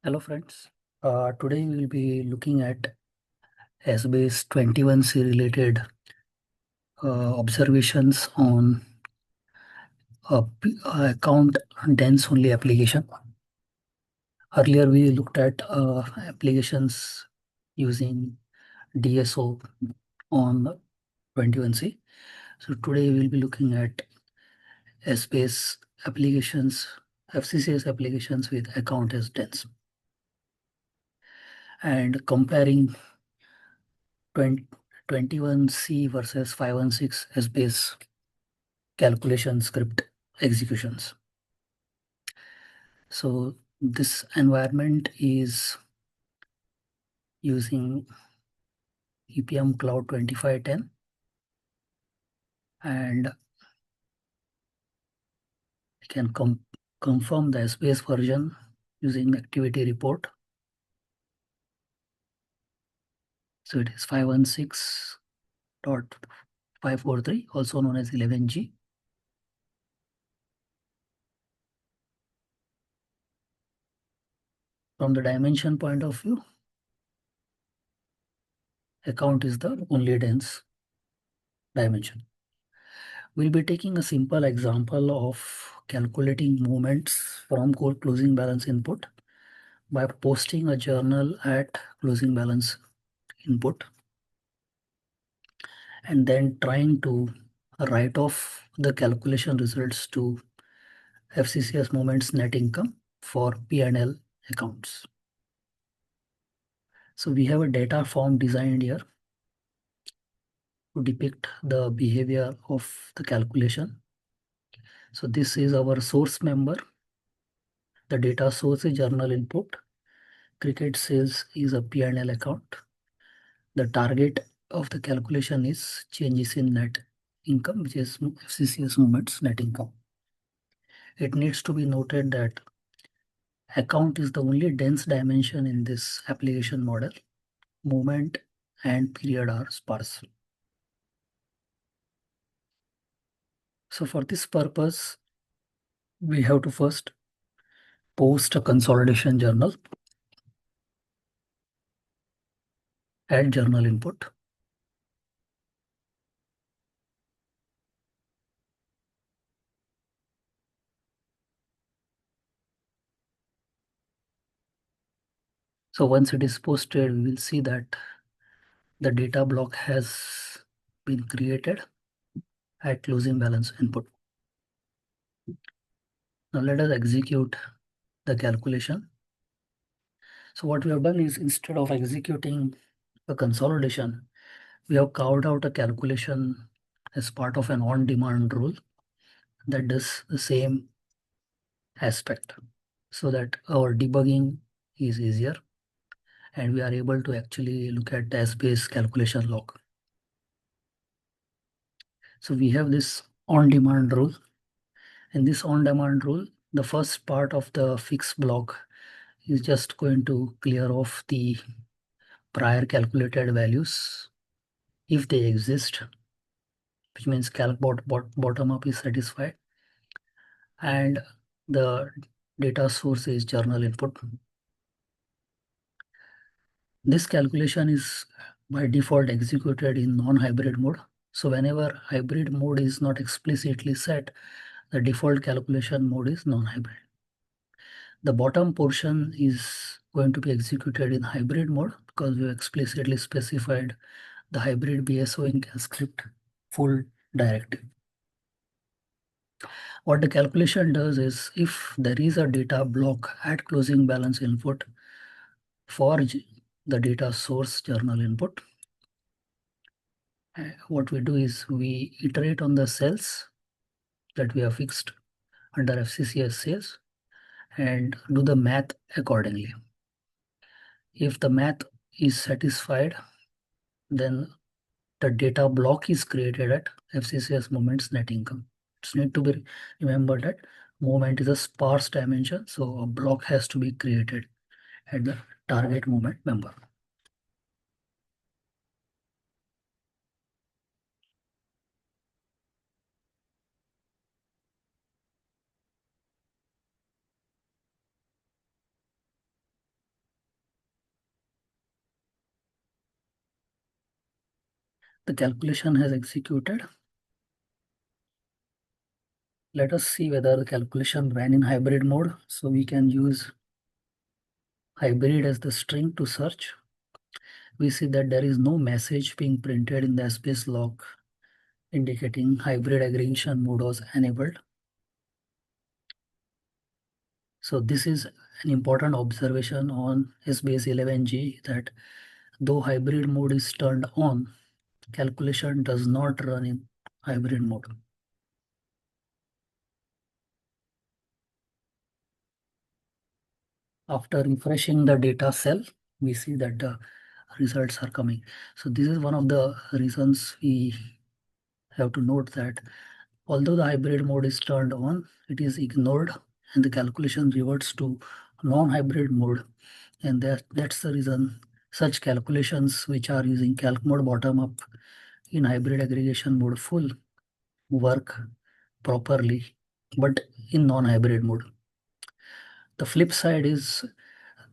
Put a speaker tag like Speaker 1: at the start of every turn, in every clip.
Speaker 1: Hello friends. Today we will be looking at Essbase 21c related observations on account dense only application. Earlier we looked at applications using DSO on 21c. So today we will be looking at Essbase applications, FCCS applications with account as dense and comparing 21c versus 516 Essbase calculation script executions. So this environment is using EPM Cloud 2510 and I can confirm the Essbase version using activity report. So it is 516.543, also known as 11G. From the dimension point of view, account is the only dense dimension. We'll be taking a simple example of calculating movements from core closing balance input by posting a journal at closing balance input and then trying to write off the calculation results to FCCS moments net income for P&L accounts. So we have a data form designed here to depict the behavior of the calculation. So this is our source member. The data source is journal input. Cricket sales is a P&L account. The target of the calculation is changes in net income, which is FCCS movements net income. It needs to be noted that account is the only dense dimension in this application model. Movement and period are sparse. So for this purpose, we have to first post a consolidation journal, add journal input. So once it is posted, we will see that the data block has been created at closing balance input. Now let us execute the calculation. So what we have done is instead of executing a consolidation, we have carved out a calculation as part of an on-demand rule that does the same aspect so that our debugging is easier and we are able to actually look at the Essbase calculation log. So we have this on-demand rule. In this on-demand rule, the first part of the fix block is just going to clear off the prior calculated values if they exist, which means bottom up is satisfied and the data source is journal input. This calculation is by default executed in non-hybrid mode. So whenever hybrid mode is not explicitly set, the default calculation mode is non-hybrid. The bottom portion is going to be executed in hybrid mode because we explicitly specified the hybrid BSO in script full directive. What the calculation does is if there is a data block at closing balance input for the data source journal input, what we do is we iterate on the cells that we have fixed under FCCS sales and do the math accordingly. If the math is satisfied, then the data block is created at FCCS moments net income. It's need to be remembered that moment is a sparse dimension, so a block has to be created at the target moment member. The calculation has executed. Let us see whether the calculation ran in hybrid mode. So we can use hybrid as the string to search. We see that there is no message being printed in the Essbase log indicating hybrid aggregation mode was enabled. So this is an important observation on Essbase 11g, that though hybrid mode is turned on, calculation does not run in hybrid mode. After refreshing the data cell, we see that the results are coming. So this is one of the reasons we have to note that although the hybrid mode is turned on, it is ignored and the calculation reverts to non-hybrid mode. And that's the reason such calculations which are using calc mode bottom up in hybrid aggregation mode full work properly, but in non-hybrid mode. The flip side is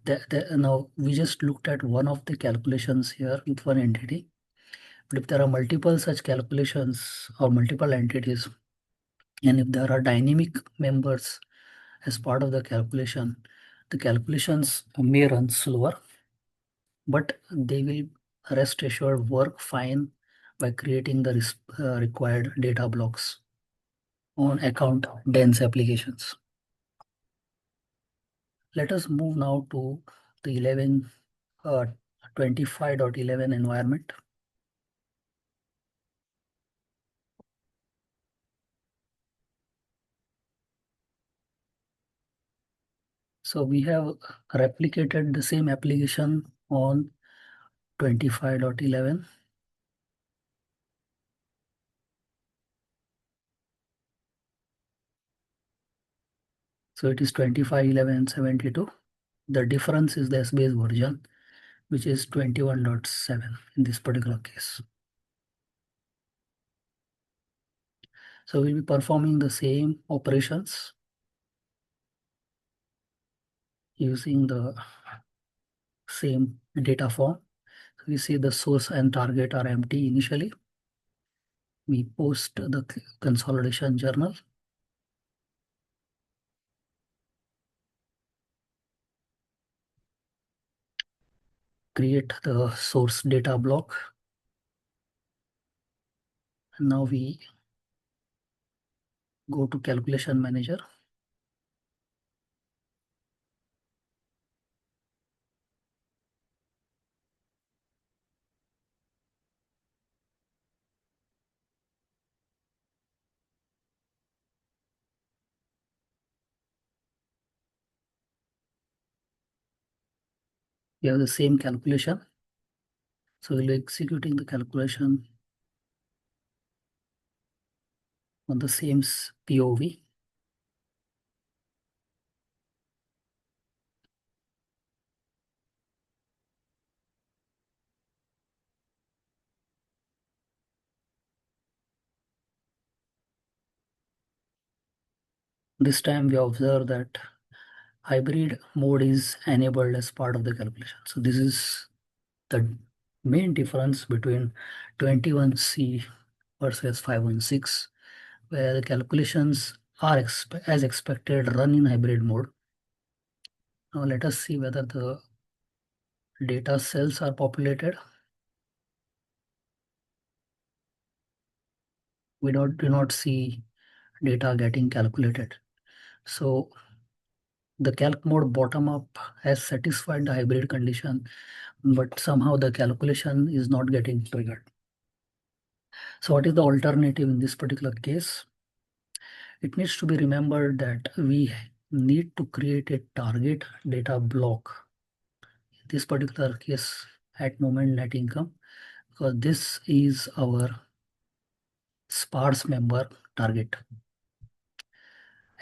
Speaker 1: that now we just looked at one of the calculations here with one entity. But if there are multiple such calculations or multiple entities, and if there are dynamic members as part of the calculations may run slower, but they will, rest assured, work fine by creating the required data blocks on account dense applications. Let us move now to the 25.11 environment. So we have replicated the same application on 25.11. So it is 25.11.72. The difference is the Essbase version, which is 21.7 in this particular case. So we'll be performing the same operations using the same data form. We see the source and target are empty initially. We post the consolidation journal. Create the source data block. And now we go to calculation manager. We have the same calculation. So we'll be executing the calculation on the same POV. This time we observe that hybrid mode is enabled as part of the calculation. So this is the main difference between 21c versus 516, where the calculations are as expected run in hybrid mode. Now let us see whether the data cells are populated. We do not see data getting calculated. So the calc mode bottom up has satisfied the hybrid condition, but somehow the calculation is not getting triggered. So what is the alternative in this particular case? It needs to be remembered that we need to create a target data block. In this particular case, at moment net income, because this is our sparse member target.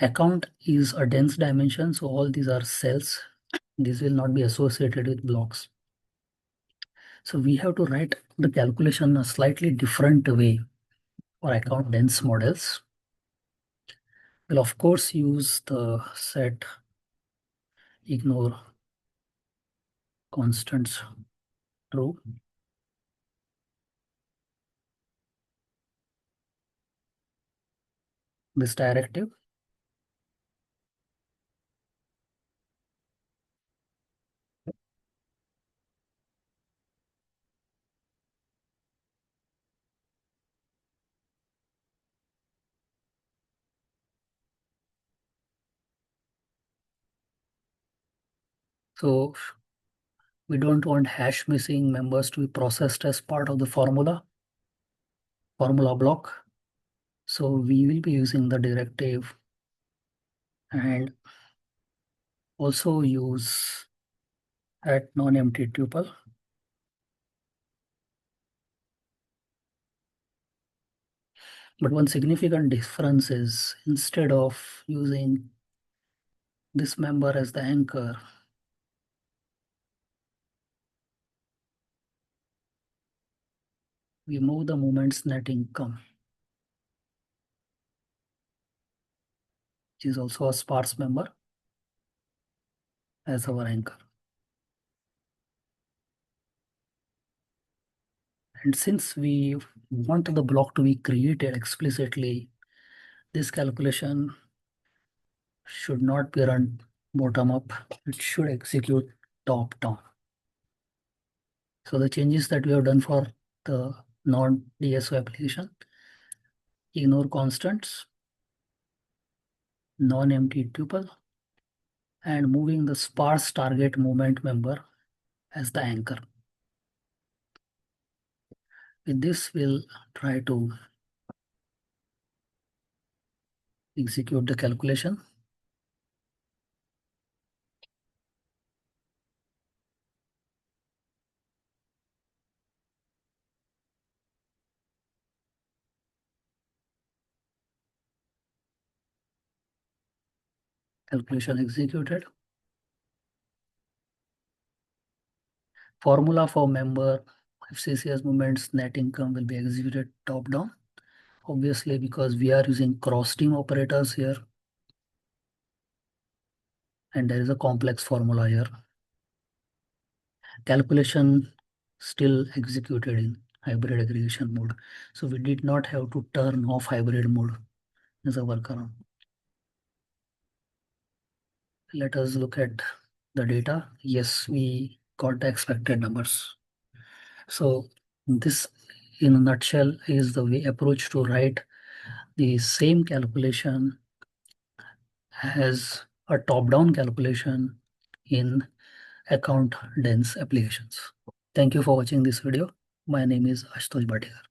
Speaker 1: Account is a dense dimension, so all these are cells. These will not be associated with blocks. So we have to write the calculation a slightly different way for account dense models. We'll of course use the set ignore constants true. this directive. So we don't want hash missing members to be processed as part of the formula block. So we will be using the directive and also use at non-empty tuple. But one significant difference is instead of using this member as the anchor, we move the moment's net income, which is also a sparse member, as our anchor. And since we want the block to be created explicitly, this calculation should not be run bottom up. It should execute top down. So the changes that we have done for the non-DSO application: ignore constants, non-empty tuple, and moving the sparse target movement member as the anchor. With this, we'll try to execute the calculation. Calculation executed. Formula for member FCCS movements net income will be executed top down. Obviously, because we are using cross team operators here, and there is a complex formula here. Calculation still executed in hybrid aggregation mode. So we did not have to turn off hybrid mode as a workaround. Let us look at the data. Yes, we got the expected numbers. So this in a nutshell is the way approach to write the same calculation as a top-down calculation in account dense applications. Thank you for watching this video. My name is Ashutosh Bhatia.